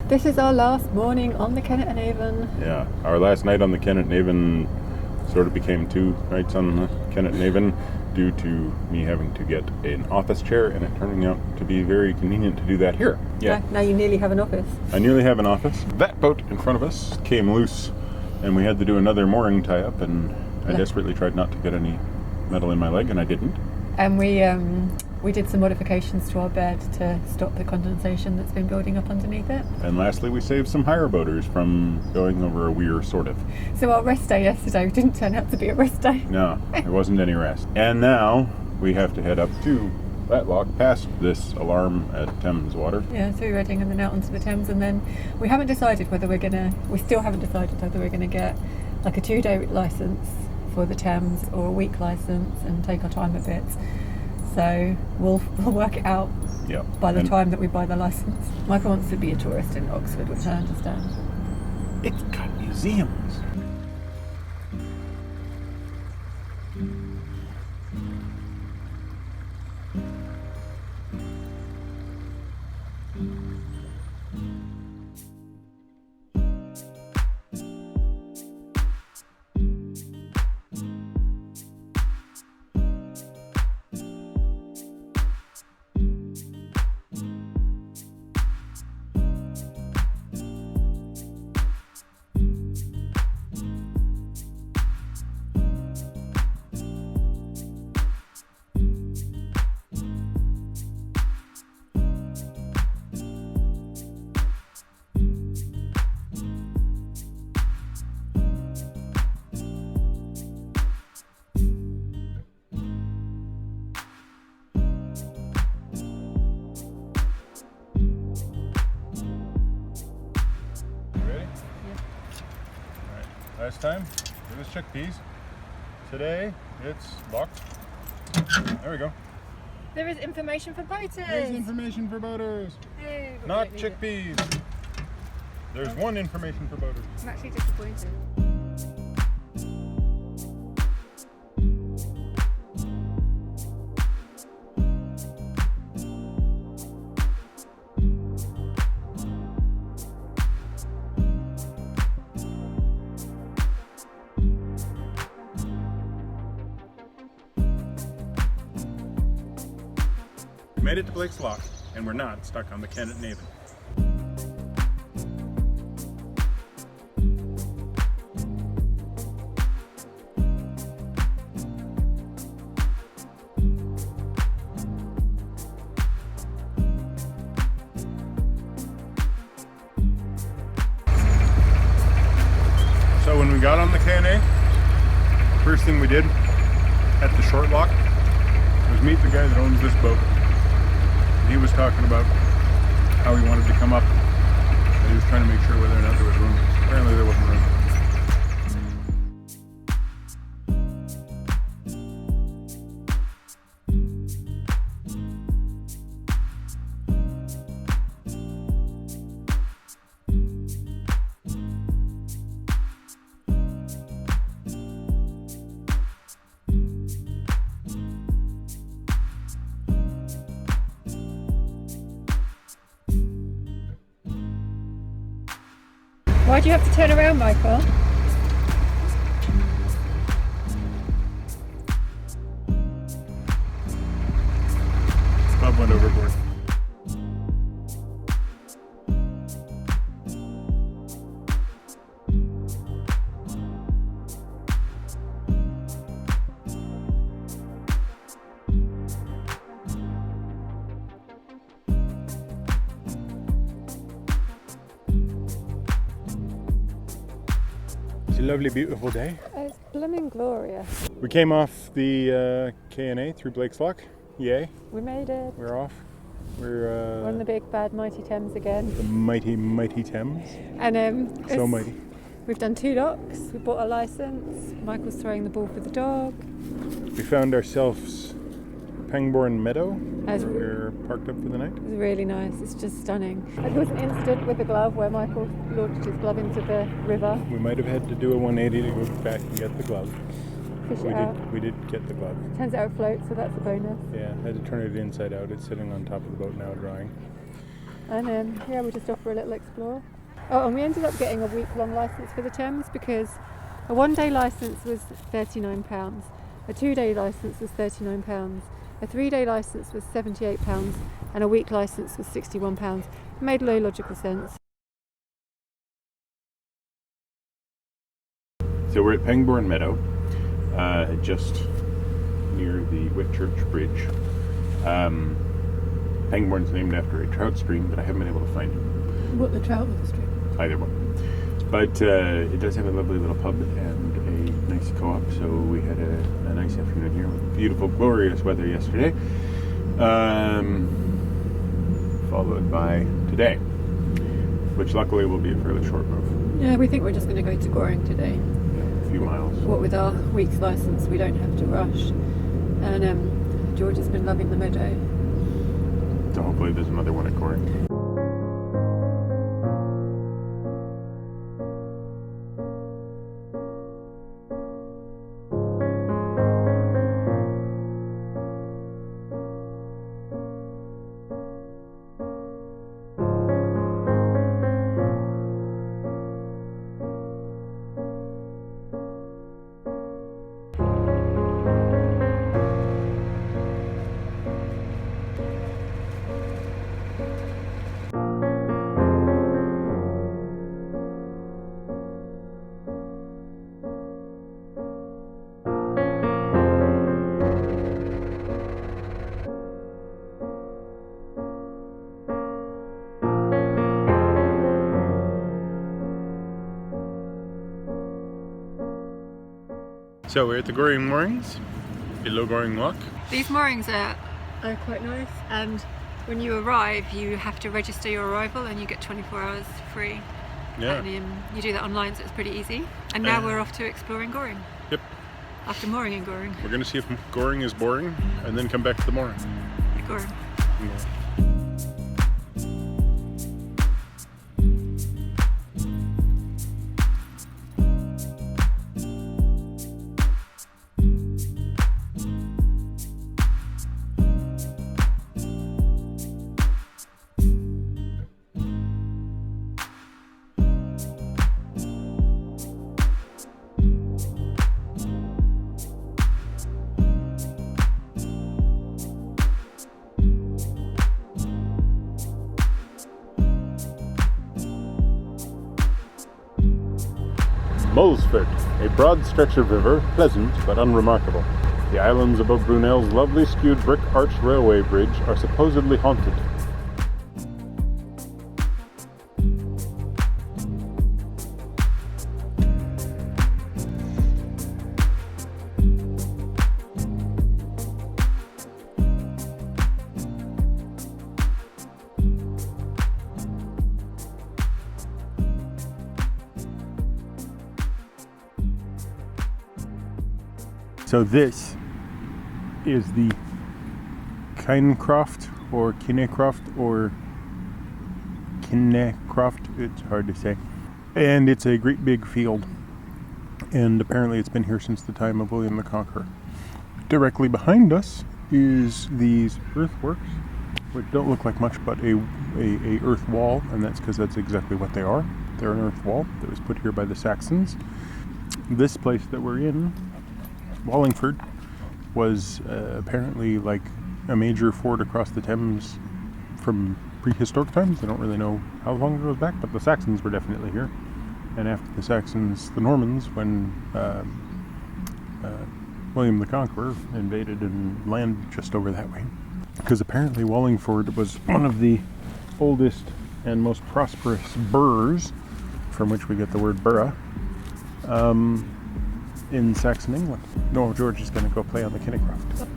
This is our last morning on the Kennet and Avon. Yeah, our last night on the Kennet and Avon sort of became 2 nights on the Kennet and Avon due to me having to get an office chair and it turning out to be very convenient to do that here. Yeah. Now you nearly have an office. I nearly have an office. That boat in front of us came loose and we had to do another mooring tie-up, and I desperately tried not to get any metal in my leg, and I didn't. And we did some modifications to our bed to stop the condensation that's been building up underneath it. And lastly, we saved some hire boaters from going over a weir, sort of. So our rest day yesterday didn't turn out to be a rest day. No, there wasn't any rest. And now we have to head up to that lock past this alarm at Thames water. Yeah, through Reading and then out onto the Thames, and then we haven't decided whether we still haven't decided whether we're gonna get like a 2-day licence for the Thames or a week licence and take our time a bit. So we'll work it out by the time that we buy the licence. Michael wants to be a tourist in Oxford, which I understand. It's got museums. Last time, it was chickpeas. Today, it's locked. There we go. There is information for boaters. There's information for boaters. Hey, Not chickpeas. There's one information for boaters. I'm actually disappointed. We made it to Blake's Lock, and we're not stuck on the Kennet and Avon. So when we got on the K&A, first thing we did at the short lock was meet the guy that owns this boat. He was talking about how he wanted to come up, and he was trying to make sure whether or not there was room. Apparently there wasn't room. Why do you have to turn around, Michael? Bob went overboard. It's a lovely, beautiful day. It's blooming glorious. We came off the K&A through Blake's Lock. Yay. We made it. We're off. We're on the big, bad, mighty Thames again. The mighty, mighty Thames. And so mighty. We've done 2 docks. We bought a licence. Michael's throwing the ball for the dog. We found ourselves Pangbourne Meadow, where we're parked up for the night. It was really nice. It's just stunning. There was an incident with the glove where Michael launched his glove into the river. We might have had to do a 180 to go back and get the glove. Fish it out. We did get the glove. Turns out it floats, so that's a bonus. Yeah, had to turn it inside out. It's sitting on top of the boat now, drying. And yeah, we're just off for a little explore. Oh, and we ended up getting a week-long licence for the Thames because a one-day licence was £39, a two-day licence was £39, a three-day licence was £78, and a week licence was £61. It made no logical sense. So we're at Pangbourne Meadow, just near the Whitchurch Bridge. Pangbourne's named after a trout stream, but I haven't been able to find it. What, the trout or the stream? Either one. But it does have a lovely little pub and a nice co-op, so we had a nice afternoon here with beautiful, glorious weather yesterday. Followed by today, which luckily will be a fairly short move. Yeah, we think we're just going to go to Goring today. Yeah, a few miles. What with our week's licence, we don't have to rush. And George has been loving the meadow. So hopefully there's another one at Goring. So we're at the Goring moorings, below Goring Lock. These moorings are quite nice, and when you arrive you have to register your arrival and you get 24 hours free. Yeah. And you do that online, so it's pretty easy. And now we're off to exploring Goring. Yep. After mooring in Goring. We're going to see if Goring is boring and then come back to the mooring. Goring. Yeah. Mulsford, a broad stretch of river, pleasant but unremarkable. The islands above Brunel's lovely skewed brick arched railway bridge are supposedly haunted. So this is the Kinecroft or Kinecroft or Kinecroft, it's hard to say. And it's a great big field. And apparently it's been here since the time of William the Conqueror. Directly behind us is these earthworks, which don't look like much but a earth wall, and that's because that's exactly what they are. They're an earth wall that was put here by the Saxons. This place that we're in, Wallingford, was apparently like a major fort across the Thames from prehistoric times. I don't really know how long it goes back, but the Saxons were definitely here. And after the Saxons, the Normans, when William the Conqueror invaded and landed just over that way. Because apparently Wallingford was one of the oldest and most prosperous burghs, from which we get the word borough, in Saxon England. No, George is going to go play on the Kinecroft.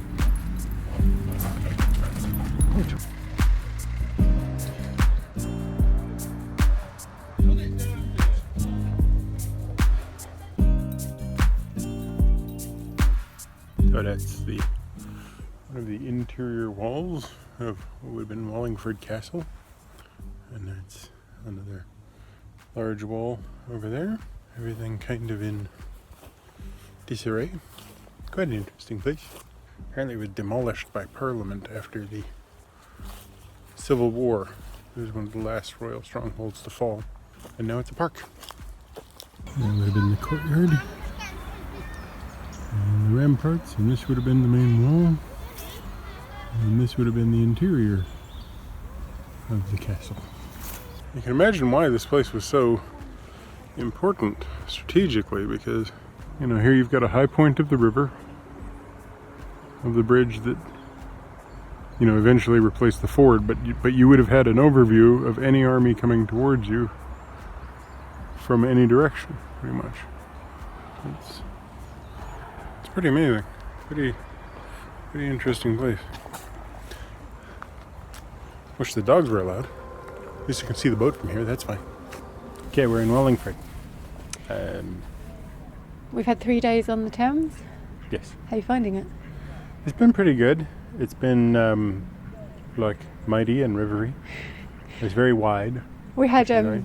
So that's one of the interior walls of what would have been Wallingford Castle, and that's another large wall over there. Everything kind of in disarray. Quite an interesting place. Apparently it was demolished by Parliament after the Civil War It was one of the last royal strongholds to fall, and now it's a park. That would have been the courtyard, and the ramparts, and this would have been the main wall, and this would have been the interior of the castle. You can imagine why this place was so important strategically, because, you know, here you've got a high point of the river, of the bridge that, you know, eventually replaced the ford, but you would have had an overview of any army coming towards you from any direction, pretty much. It's pretty amazing. Pretty interesting place. Wish the dogs were allowed. At least you can see the boat from here, that's fine. Okay, we're in Wallingford. We've had 3 days on the Thames. Yes. How are you finding it? It's been pretty good. It's been like mighty and rivery. It's very wide. We had Nice.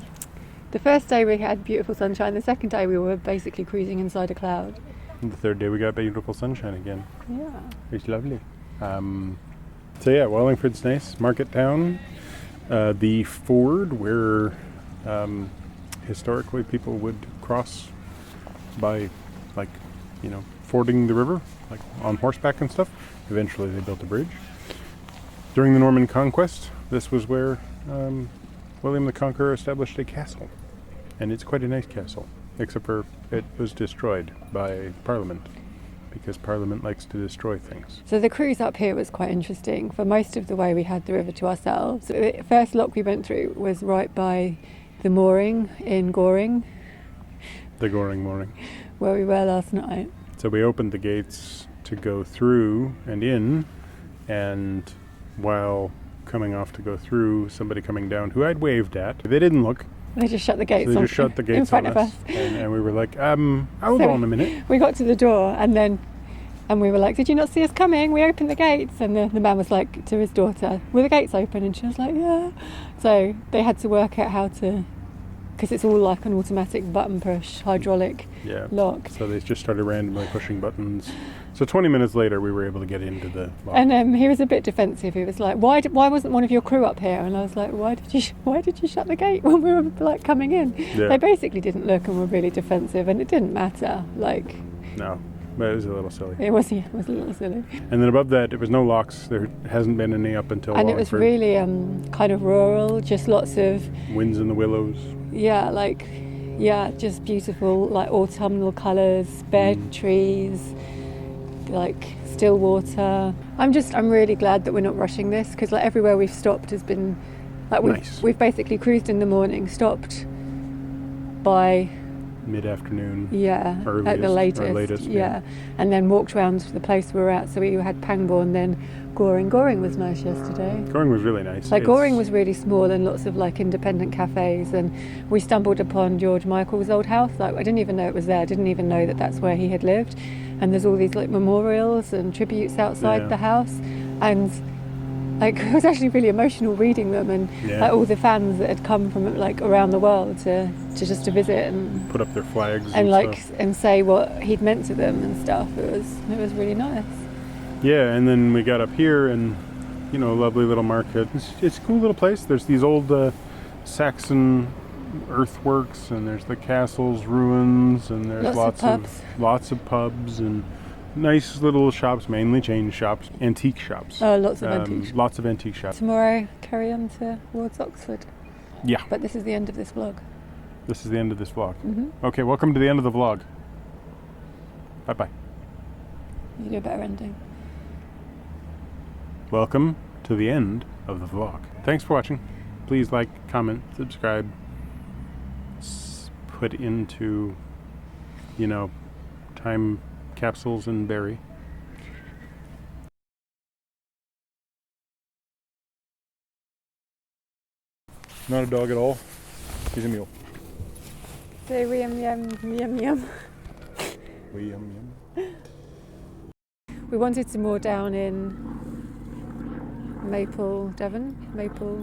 the first day we had beautiful sunshine. The second day we were basically cruising inside a cloud. And the third day we got beautiful sunshine again. Yeah. It's lovely. So yeah, Wallingford's nice. Market town. The ford where historically people would cross by, like, you know, fording the river, like on horseback and stuff. Eventually they built a bridge. During the Norman conquest, this was where William the Conqueror established a castle. And it's quite a nice castle, except for it was destroyed by Parliament, because Parliament likes to destroy things. So the cruise up here was quite interesting. For most of the way we had the river to ourselves. The first lock we went through was right by the mooring in Goring. The Goring mooring. Where we were last night. So we opened the gates to go through and in, and while coming off to go through, somebody coming down who I'd waved at, they didn't look. They just shut the gates. So they just shut the gates in front on of us. And we were like, hold on a minute. We got to the door and we were like, did you not see us coming? We opened the gates. And the man was like to his daughter, were the gates open? And she was like, yeah. So they had to work out how to, because it's all like an automatic button push, hydraulic lock. So they just started randomly pushing buttons. So 20 minutes later, we were able to get into the lock. And he was a bit defensive. He was like, why wasn't one of your crew up here? And I was like, why did you shut the gate when we were like coming in? Yeah. They basically didn't look and were really defensive, and it didn't matter. Like, no, but it was a little silly. It was a little silly. And then above that, there was no locks. There hasn't been any up until And Wallingford. it was really kind of rural, just lots of winds in the willows. Yeah, just beautiful, like autumnal colours, bare trees, like still water. I'm really glad that we're not rushing this, because like everywhere we've stopped has been like we've basically cruised in the morning, stopped by mid-afternoon. Yeah, earliest, at the latest. Yeah, and then walked around the place we were at. So we had Pangbourne, then Goring. Goring was nice yesterday. Goring was really nice. Like Goring was really small and lots of like independent cafes, and we stumbled upon George Michael's old house. Like I didn't even know it was there. I didn't even know that that's where he had lived. And there's all these like memorials and tributes outside the house, and like it was actually really emotional reading them, and like all the fans that had come from like around the world to visit and put up their flags and like stuff. And say what he'd meant to them and stuff. It was really nice. Yeah, and then we got up here, and you know, a lovely little market. It's a cool little place. There's these old Saxon earthworks, and there's the castle's ruins, and there's lots of pubs and nice little shops, mainly chain shops, antique shops. Oh, lots of antique shops. Lots of antique shops. Tomorrow, carry on towards Oxford. Yeah. But this is the end of this vlog. This is the end of this vlog. Mm-hmm. Okay, welcome to the end of the vlog. Bye-bye. You do a better ending. Welcome to the end of the vlog. Thanks for watching. Please like, comment, subscribe. Put into, you know, time capsules and bury. Not a dog at all. He's a mule. Say we yum yum yum. We yum yum. We wanted some more down in Maple, Devon. Maple.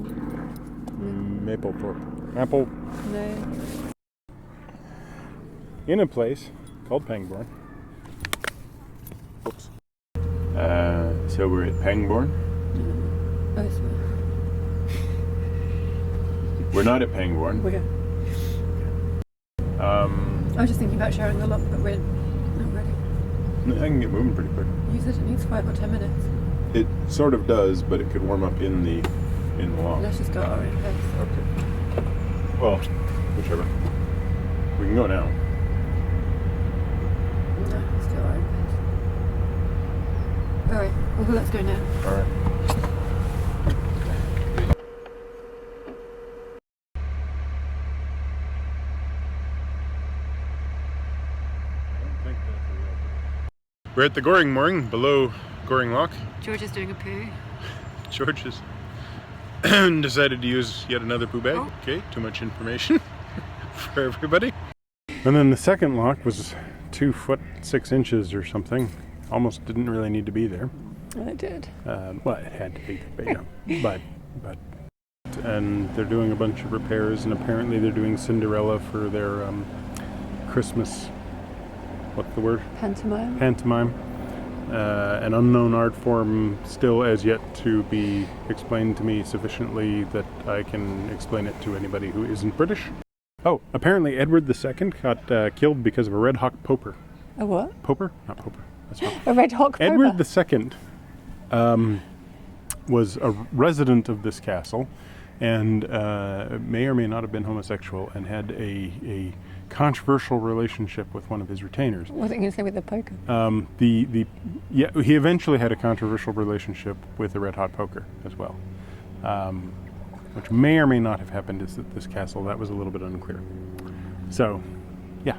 Maplethorpe. Maple. No. In a place called Pangbourne. Oops. So we're at Pangbourne. Oh, We're not at Pangbourne. We're good. I was just thinking about sharing the lock, but we're not ready. I can get moving pretty quick. You said it needs 5 or 10 minutes. It sort of does, but it could warm up in the lock. Let's just go at our own pace. Okay. Well, whichever. We can go now. No, let's do our own pace. Alright, well let's go now. Alright. We're at the Goring mooring below Goring Lock. George is doing a poo. George has decided to use yet another poo bag. Oh. Okay, too much information for everybody. And then the second lock was 2 foot 6 inches or something. Almost didn't really need to be there. Well, it did. Well, it had to be, but you know, but. And they're doing a bunch of repairs, and apparently they're doing Cinderella for their Christmas. What's the word? Pantomime. Pantomime. An unknown art form, still as yet to be explained to me sufficiently that I can explain it to anybody who isn't British. Oh, apparently Edward II got killed because of a red hawk poker. A what? Poper? Not poper. That's wrong. A red hawk poker? Edward II was a resident of this castle, and may or may not have been homosexual, and had a controversial relationship with one of his retainers. What was it going to say with the poker? Yeah, he eventually had a controversial relationship with the red hot poker as well, which may or may not have happened at this castle. That was a little bit unclear. So, yeah.